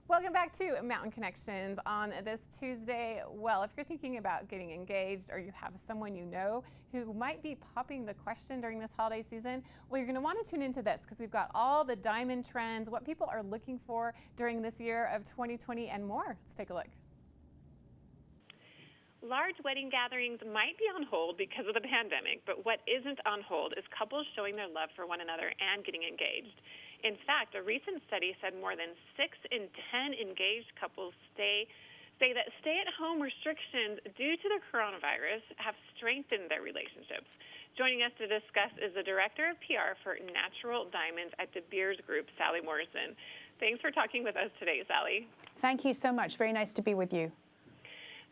Welcome back to Mountain Connections on this Tuesday. Well, if you're thinking about getting engaged or you have someone you know who might be popping the question during this holiday season, well, you're going to want to tune into this because we've got all the diamond trends, what people are looking for during this year of 2020 and more. Let's take a look. Large wedding gatherings might be on hold because of the pandemic, but what isn't on hold is couples showing their love for one another and getting engaged. In fact, a recent study said more than 6 in 10 engaged couples say that stay-at-home restrictions due to the coronavirus have strengthened their relationships. Joining us to discuss is the Director of PR for Natural Diamonds at De Beers Group, Sally Morrison. Thanks for talking with us today, Sally. Thank you so much. Very nice to be with you.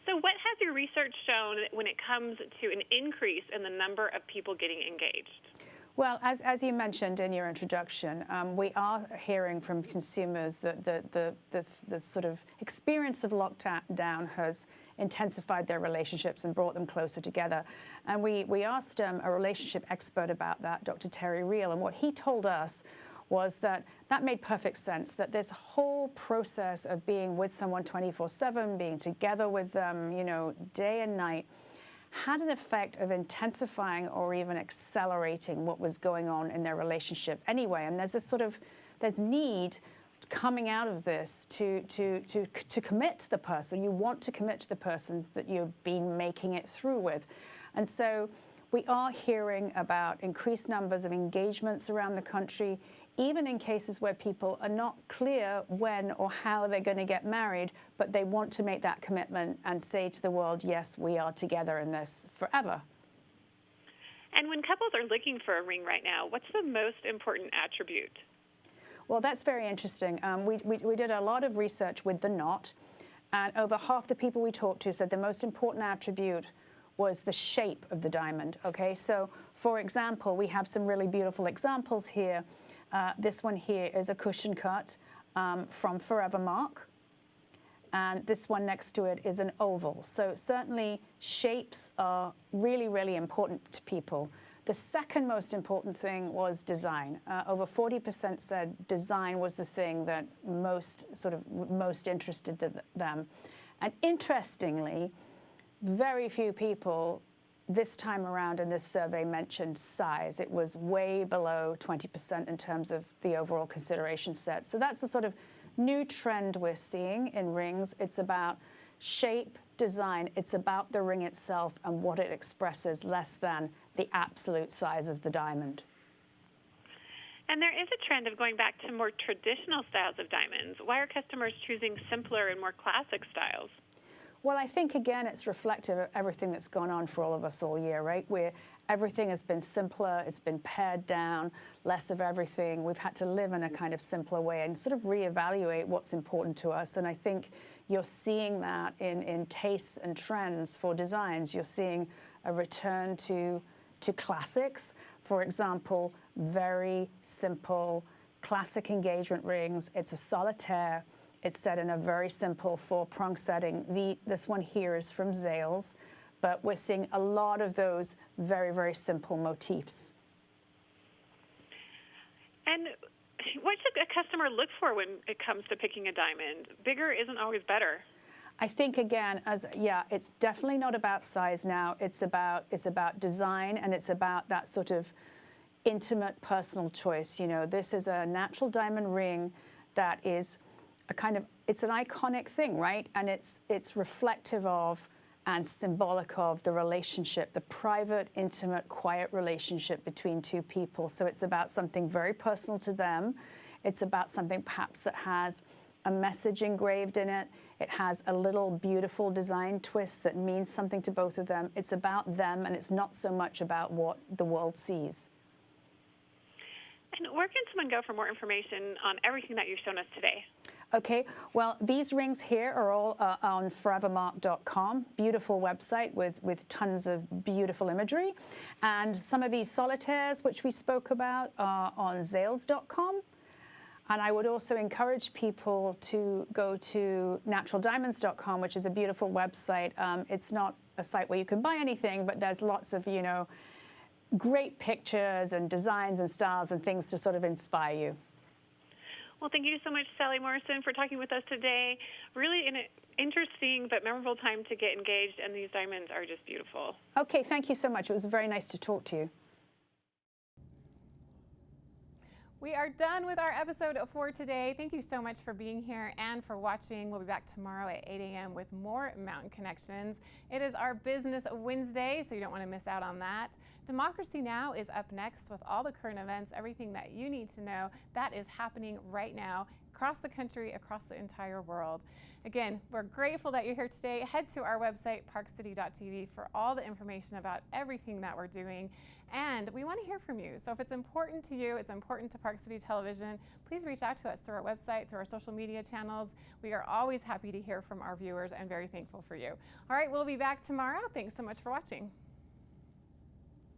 So what has your research shown when it comes to an increase in the number of people getting engaged? Well, as you mentioned in your introduction, we are hearing from consumers that the sort of experience of lockdown has intensified their relationships and brought them closer together. And we asked a relationship expert about that, Dr. Terry Reel, and what he told us was that made perfect sense, that this whole process of being with someone 24/7, being together with them, day and night, had an effect of intensifying or even accelerating what was going on in their relationship anyway. And there's need coming out of this to commit to the person. You want to commit to the person that you've been making it through with. And so we are hearing about increased numbers of engagements around the country, even in cases where people are not clear when or how they're going to get married, but they want to make that commitment and say to the world, yes, we are together in this forever. And when couples are looking for a ring right now, what's the most important attribute? Well, that's very interesting. We did a lot of research with the knot, and over half the people we talked to said the most important attribute was the shape of the diamond. Okay, so for example, we have some really beautiful examples here. This one here is a cushion cut from Forever Mark, and this one next to it is an oval. So certainly shapes are really, really important to people. The second most important thing was design. Over 40% said design was the thing that most interested them. And interestingly, very few people this time around in this survey mentioned size. It was way below 20% in terms of the overall consideration set. So that's a sort of new trend we're seeing in rings. It's about shape, design. It's about the ring itself and what it expresses, less than the absolute size of the diamond. And there is a trend of going back to more traditional styles of diamonds. Why are customers choosing simpler and more classic styles? Well, I think, again, it's reflective of everything that's gone on for all of us all year, right? Where everything has been simpler, it's been pared down, less of everything. We've had to live in a kind of simpler way and sort of reevaluate what's important to us. And I think you're seeing that in tastes and trends for designs. You're seeing a return to classics. For example, very simple classic engagement rings. It's a solitaire. It's set in a very simple 4-prong setting. This one here is from Zales, but we're seeing a lot of those very, very simple motifs. And what should a customer look for when it comes to picking a diamond? Bigger isn't always better. I think, again, it's definitely not about size now. It's about design, and it's about that sort of intimate, personal choice. This is a natural diamond ring that is it's an iconic thing, right? And it's reflective of and symbolic of the relationship, the private, intimate, quiet relationship between two people. So it's about something very personal to them. It's about something perhaps that has a message engraved in it. It has a little beautiful design twist that means something to both of them. It's about them, and it's not so much about what the world sees. And where can someone go for more information on everything that you've shown us today? Okay, well, these rings here are all on forevermark.com, beautiful website with tons of beautiful imagery. And some of these solitaires, which we spoke about, are on zales.com. And I would also encourage people to go to naturaldiamonds.com, which is a beautiful website. It's not a site where you can buy anything, but there's lots of, great pictures and designs and styles and things to sort of inspire you. Well, thank you so much, Sally Morrison, for talking with us today. Really an interesting but memorable time to get engaged, and these diamonds are just beautiful. Okay, thank you so much. It was very nice to talk to you. We are done with our episode for today. Thank you so much for being here and for watching. We'll be back tomorrow at 8 a.m. with more Mountain Connections. It is our Business Wednesday, so you don't want to miss out on that. Democracy Now! Is up next with all the current events, everything that you need to know that is happening right now across the country, across the entire world. Again, we're grateful that you're here today. Head to our website, parkcity.tv, for all the information about everything that we're doing. And we want to hear from you. So if it's important to you, it's important to Park City Television, please reach out to us through our website, through our social media channels. We are always happy to hear from our viewers and very thankful for you. All right, we'll be back tomorrow. Thanks so much for watching.